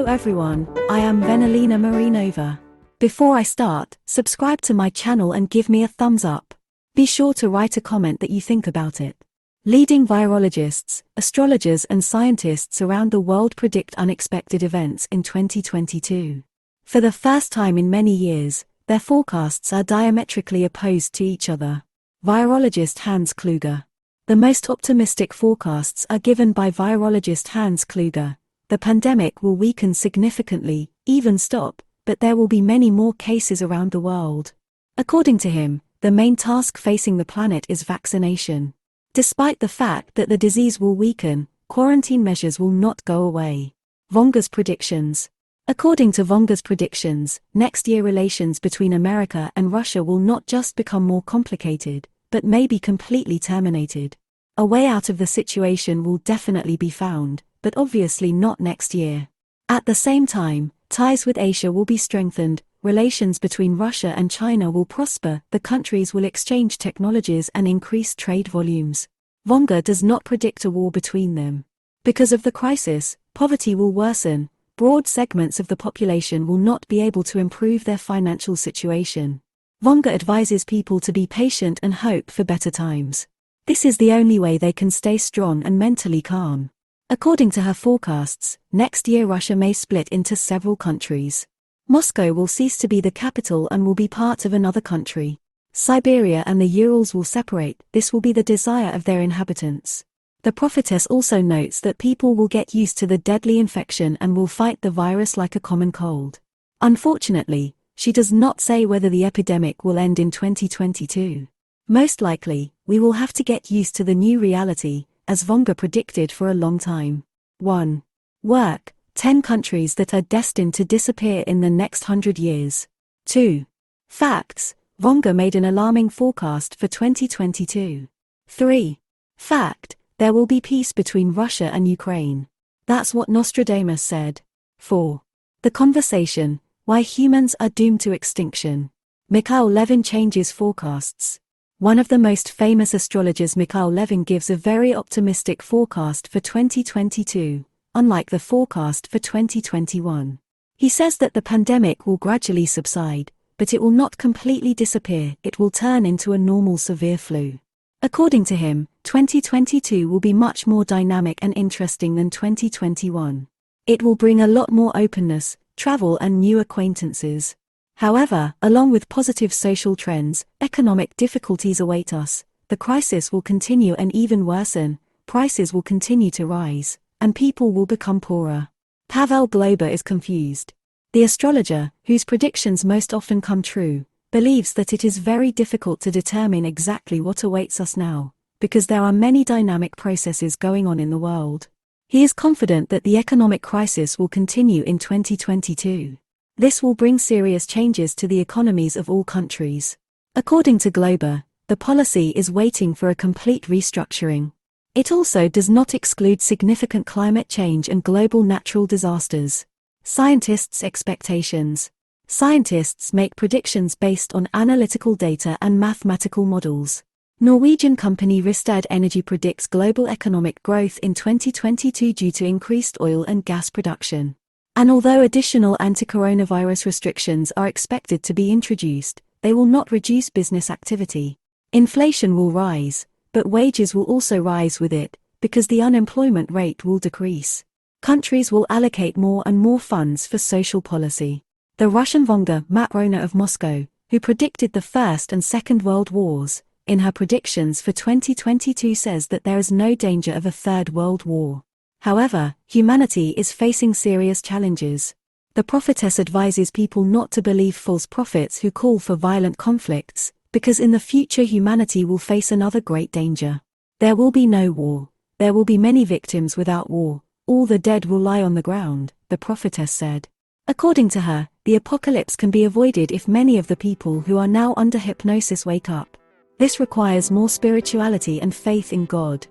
everyone, I am Venelina Marinova. Before I start, subscribe to my channel and give me a thumbs up. Be sure to write a comment that you think about it. Leading virologists, astrologers and scientists around the world predict unexpected events in 2022. For the first time in many years, their forecasts are diametrically opposed to each other. Virologist Hans Kluge. The most optimistic forecasts are given by virologist Hans Kluge. The pandemic will weaken significantly, even stop, but there will be many more cases around the world. According to him, the main task facing the planet is vaccination. Despite the fact that the disease will weaken, quarantine measures will not go away. Vonga's predictions. According to Vonga's predictions, next year relations between America and Russia will not just become more complicated, but may be completely terminated. A way out of the situation will definitely be found, but obviously not next year. At the same time, ties with Asia will be strengthened, relations between Russia and China will prosper, the countries will exchange technologies and increase trade volumes. Vonga does not predict a war between them. Because of the crisis, poverty will worsen, broad segments of the population will not be able to improve their financial situation. Vonga advises people to be patient and hope for better times. This is the only way they can stay strong and mentally calm. According to her forecasts, next year Russia may split into several countries. Moscow will cease to be the capital and will be part of another country. Siberia and the Urals will separate, this will be the desire of their inhabitants. The prophetess also notes that people will get used to the deadly infection and will fight the virus like a common cold. Unfortunately, she does not say whether the epidemic will end in 2022. Most likely, we will have to get used to the new reality, as Vonga predicted for a long time. 1. Work, 10 countries that are destined to disappear in the next 100 years. 2. Facts, Vonga made an alarming forecast for 2022. 3. Fact, there will be peace between Russia and Ukraine. That's what Nostradamus said. 4. The conversation, why humans are doomed to extinction. Mikhail Levin changes forecasts. One of the most famous astrologers, Mikhail Levin, gives a very optimistic forecast for 2022, unlike the forecast for 2021. He says that the pandemic will gradually subside, but it will not completely disappear, it will turn into a normal severe flu. According to him, 2022 will be much more dynamic and interesting than 2021. It will bring a lot more openness, travel and new acquaintances. However, along with positive social trends, economic difficulties await us. The crisis will continue and even worsen, prices will continue to rise, and people will become poorer. Pavel Glober is confused. The astrologer, whose predictions most often come true, believes that it is very difficult to determine exactly what awaits us now, because there are many dynamic processes going on in the world. He is confident that the economic crisis will continue in 2022. This will bring serious changes to the economies of all countries. According to Glober, the policy is waiting for a complete restructuring. It also does not exclude significant climate change and global natural disasters. Scientists' expectations. Scientists make predictions based on analytical data and mathematical models. Norwegian company Rystad Energy predicts global economic growth in 2022 due to increased oil and gas production. And although additional anti-coronavirus restrictions are expected to be introduced, they will not reduce business activity. Inflation will rise, but wages will also rise with it, because the unemployment rate will decrease. Countries will allocate more and more funds for social policy. The Russian Vonga Matrona of Moscow, who predicted the First and Second World Wars, in her predictions for 2022 says that there is no danger of a Third World War. However, humanity is facing serious challenges. The prophetess advises people not to believe false prophets who call for violent conflicts, because in the future humanity will face another great danger. There will be no war. There will be many victims without war. All the dead will lie on the ground, the prophetess said. According to her, the apocalypse can be avoided if many of the people who are now under hypnosis wake up. This requires more spirituality and faith in God.